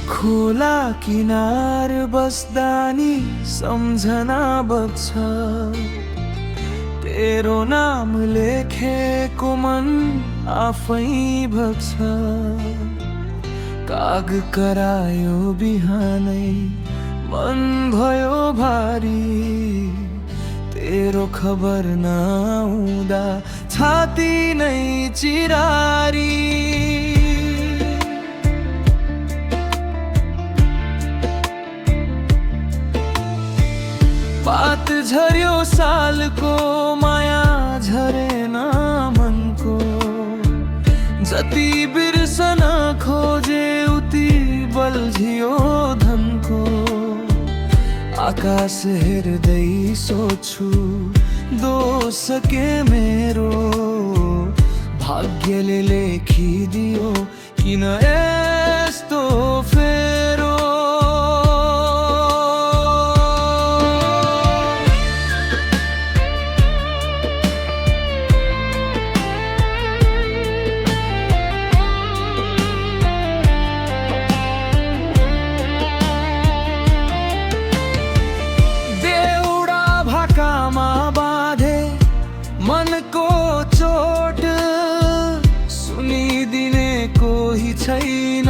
खोला किनार बस्दा नि सम्झना बग्छ, तेरो नाम लेखेको मन आफै भग्छ। काग करायो बिहानै मन भयो भारी, तेरो खबर नआउँदा छाती नै चिरारी। बात झर्यो सालको माया झरेन मनको, जति बिर्सन खोजे उति बल्झियो धनको। आकाश हेर्दै सोच्छु दोष के मेरो, भाग्यले लेखिदियो किन यस्तो फेरो। मनको चोट सुनिदिने कोही छैन,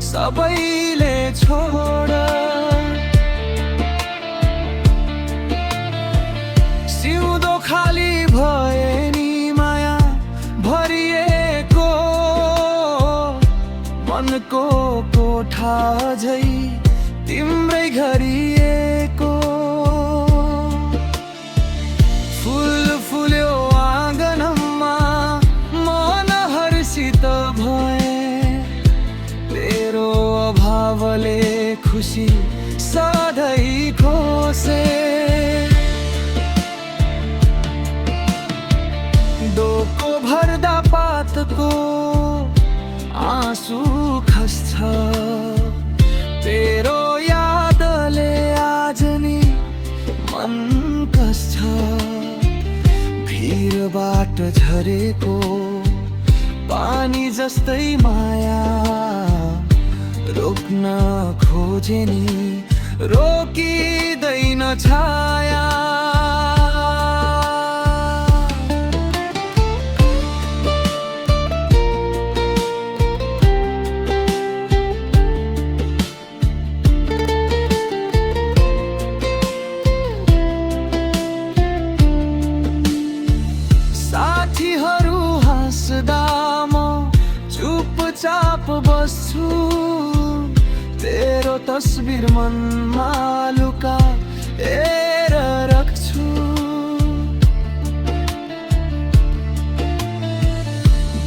सबैले छोड। सिउँदो खाली भए नि माया भरिएको, मनको कोठा झै तिम्रै घरिएको। फुल्यो आँगनमा मन हर्षित भए, तेरो अभावले खुसी सधैँ खोसे। डोको भर्दा पातको आँसु खस्छ, तेरो यादले आज नि मन कस्छ। भिरबाट झरेको पानी जस्तै माया, रोक्न खोजे नि रोकिँदैन छाया। साथीहरू हाँस्दा म चुपचाप बस्छु, तेरो तस्बिर मनमा लुकाएर राख्छु।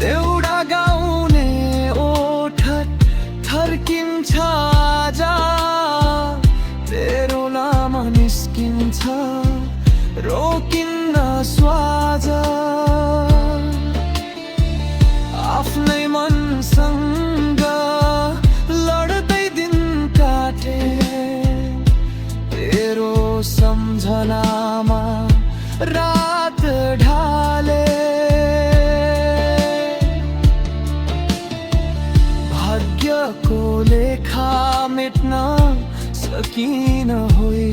देउडा गाउने ओठट थर्किन्छ जा, तेरो नाम निस्किन्छ रोकिन्न स्वाज। आफ्नै मनसँग लड्दै दिन काटे, तेरो सम्झनामा रात ढाले। भाग्यको लेखा मेट्न सकिन होइ,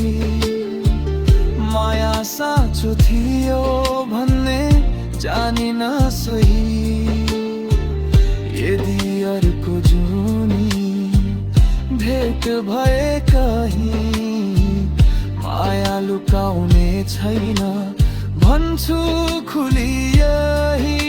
माया साँचो थियो भन्ने जानिन सही। यदि अर्को जुनी भेट भए कहीँ, माया लुकाउने छैन भन्छु खुली यही।